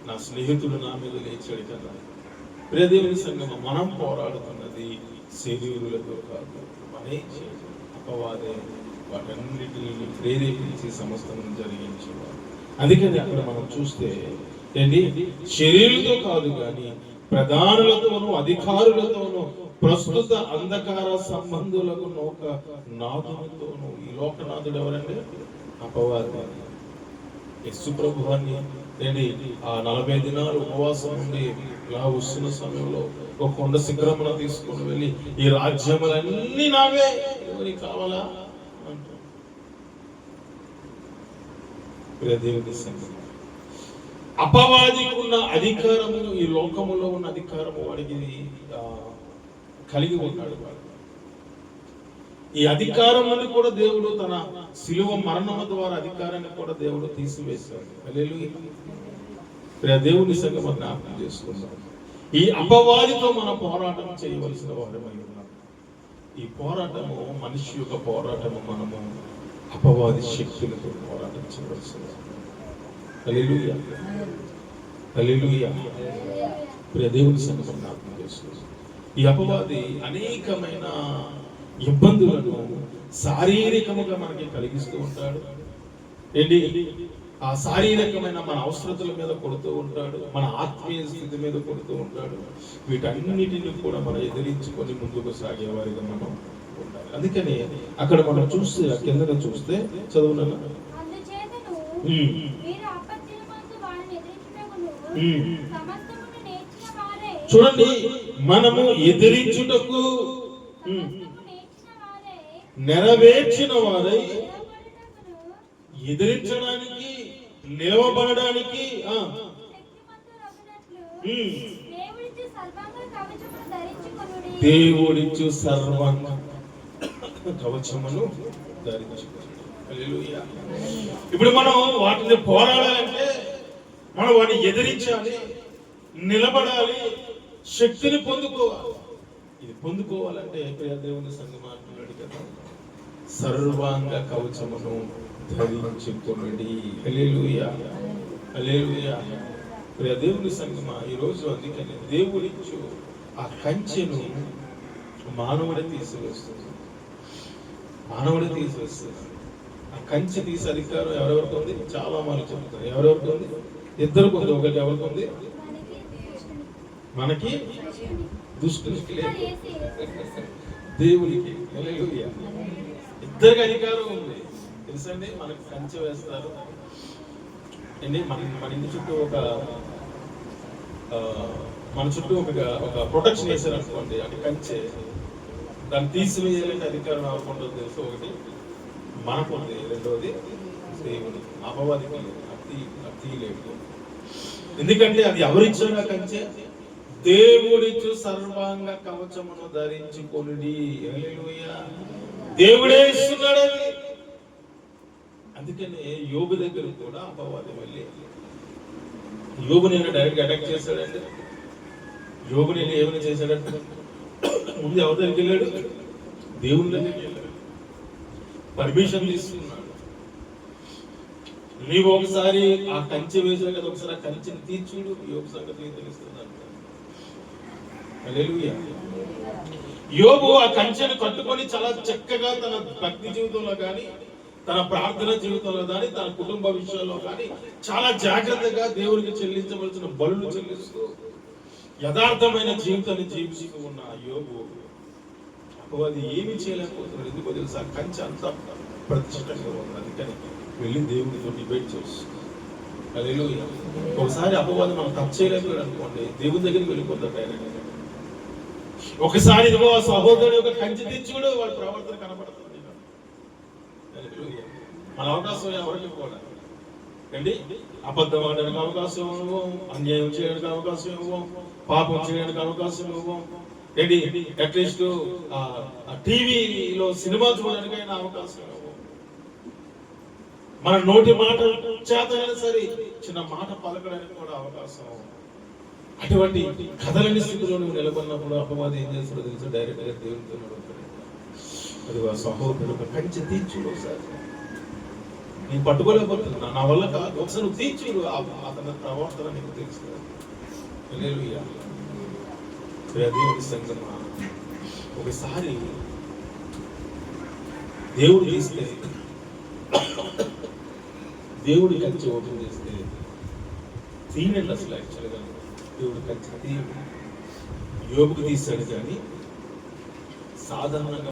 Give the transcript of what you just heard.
నా స్నేహితుడు నా మీద లేచాడు కదా. ప్రియ దేవుని సంగమం, మనం పోరాడుతున్నది శరీరులతో కాదు, మనే అపవాదే వాటన్నిటిని ప్రేరేపించి సమస్తము జరిగించేవాడు. అందుకని అక్కడ మనం చూస్తే ఏంటి, శరీరులతో కాదు కానీ ప్రధానులతోనూ అధికారులతోనూ ప్రస్తుత అంధకార సంబంధులకు నాథునితోనూ. ఈ లోకనాథుడు ఎవరండి? అపవాది. యేసు ప్రభువాన్ని ఏంటి ఆ 40 దినాలు ఉపవాసం నుండి ఇలా వస్తున్న సమయంలో ఒక కొండ శిఖరమున తీసుకుని వెళ్ళి ఈ రాజ్యములన్నీ నావే, ఎవరికి కావాలా అంటూ. దేవుని సంగతి, అపవాదికి ఉన్న అధికారము, ఈ లోకములో ఉన్న అధికారము వాడికి కలిగి ఉన్నాడు. ఈ అధికారం నుండి కూడా దేవుడు తన శిలువ మరణము ద్వారా అధికారాన్ని కూడా దేవుడు తీసివేశాడు. హల్లెలూయా. దేవుని సంగమం జ్ఞాపకం చేసుకుందాం. ఈ అపవాదితో మనం పోరాటం చేయవలసిన వారమై ఉన్నాం. ఈ పోరాటము మనిషి యొక్క పోరాటము. మనము అపవాది శక్తులతో పోరాటం చేయవలసిన. హల్లెలూయా, హల్లెలూయా. దేవుని సంగమం జ్ఞాపకం చేసుకుందాం. ఈ అపవాది అనేకమైన ఇబ్బందులను శారీరకముగా మనకి కలిగిస్తూ ఉంటాడు. ఏంటి, ఆ శారీరకమైన మన అవసరతల మీద కొడుతూ ఉంటాడు, మన ఆత్మీయ స్థితి మీద కొడుతూ ఉంటాడు. వీటన్నిటిని కూడా మనం ఎదిరించుకొని ముందుకు సాగేవారిగా మనం ఉండాలి. అందుకని అక్కడ మనం చూస్తే, కింద చూస్తే చదువున చూడండి, మనము ఎదిరించుటకు నెరవేర్చిన వారై, ఎదిరించడానికి నిలవబడడానికి దేవుడిచ్చు సర్వాంగ కవచమును ధరించుకోండి. హల్లెలూయా. ఇప్పుడు మనం వాటిని పోరాడాలంటే మనం వాటిని ఎదిరించాలి, నిలబడాలి, శక్తిని పొందుకోవాలి. ఇది పొందుకోవాలంటే ప్రియ దేవుని సంగమం అంటున్నాడు కదా, సర్వాంగ కవచమును ధరించుకొనుడి. హల్లెలూయా, హల్లెలూయా. ప్రియ దేవుని సంగమా, ఈరోజు అందుకని దేవుడిచ్చు ఆ కంచెను మానవుడే తీసివేస్తుంది. మానవుడే తీసివేస్తుంది. ఆ కంచె తీసే అధికారం ఎవరెవరికి ఉంది? చాలా మంది చెప్తారు. ఎవరెవరికి ఉంది? ఇద్దరికి ఉంది. ఒకటి ఎవరికి ఉంది? మనకి, దుష్టునికి లేదు, దేవునికి. హల్లెలూయా. ఇద్దరికి అధికారం ఉంది. తెలుసండి, మనకి కంచె వేస్తారు. మన ఇంటి చుట్టూ మన చుట్టూ ఒక ప్రొటెక్షన్ వేసారు అనుకోండి, అది కంచె. దాన్ని తీసివేయాలంటే అధికారం అవ్వకుండా తెలుసు. ఒకటి మనకు ఉంది, రెండోది దేవుని. అపవాదికి అతి లేదు. ఎందుకంటే అది ఎవరిచ్చిన కంచె? దేవుడిచ్చు సర్వాంగ కవచమును ధరించుకొనుడి. హల్లెలూయా. దేవుడే ఇస్తున్నాడు. అందుకనే యోబు దగ్గర కూడా అపవాది వెళ్ళి యోబుని డైరెక్ట్ అటాక్ చేశాడంటే, యోబుని ఏమైనా చేశాడంటే ముందు ఎవరి దగ్గరికి వెళ్ళాడు? దేవుని దగ్గరికి వెళ్ళాడు, పర్మిషన్ తీసుకున్నాడు. నీవు ఒకసారి ఆ కంచె వేసిన కదా, ఒకసారి ఆ కంచెని తీర్చుడు, యోబు సంగతి తెలుస్తుంది. హల్లెలూయా. యోబు ఆ కంచెను కట్టుకొని చాలా చక్కగా తన భక్తి జీవితంలో కానీ, తన ప్రార్థన జీవితంలో కానీ, తన కుటుంబ విషయాల్లో కానీ చాలా జాగ్రత్తగా దేవుడికి చెల్లించవలసిన బలులు చెల్లిస్తూ యథార్థమైన జీవితాన్ని జీవిస్తూ ఉన్న యోబు అపవాది ఏమి చేయలేకపోతున్నాడు. ఎందుకో తెలుసా? కంచె అంతా ప్రతిష్టంగా ఉంది. అందుకని వెళ్ళి దేవుడితో డిబేట్ చేస్తుంది. హల్లెలూయా. ఒకసారి అపవాది మనం టచ్ చేయలేకపోయాడు అనుకోండి, దేవుని దగ్గరికి వెళ్ళిపోతాడు డైరెక్ట్. ఒకసారి ఇదిగో సహోదరుడు యొక్క కంచె తెచ్చుడు, వాడి ప్రవర్తన కనపడుతుంది. మన అవకాశం ఎవరికి కూడా అండి, అబద్ధం ఆడడానికి అవకాశం ఇవ్వం, అన్యాయం చేయడానికి అవకాశం ఇవ్వం, పాపం చేయడానికి అవకాశం ఇవ్వం. ఏంటి, అట్లీస్ట్ టీవీలో సినిమా చూడడానికైనా అవకాశం ఇవ్వం. మన నోటి మాట చేతైనా సరే చిన్న మాట పలకడానికి కూడా అవకాశం. అటువంటి కథలని స్థితిలో నువ్వు నిలబడినప్పుడు అపవాది ఏం చేస్తాడో తెలుసు? డైరెక్ట్ గా దేవునితో నడుపుతాడు. అది ఆ సహోదరుడు కంచె తీర్చుడు ఒకసారి. నేను పట్టుకోలేకపోతున్నా, నా వల్ల కాదు. ఒకసారి నువ్వు తీర్చు, అతని ప్రవర్తన నీకు తెలుస్తుంది. హల్లెలూయా. దేవుడి సంగమా, ఒకసారి దేవుడు తీస్తే, దేవుడి కంచె ఓపెన్ చేస్తే తీయండి. అసలు యాక్చువల్గా దేవుడి కంచె తీయండి. యోబుకు తీశాడు కానీ సాధారణంగా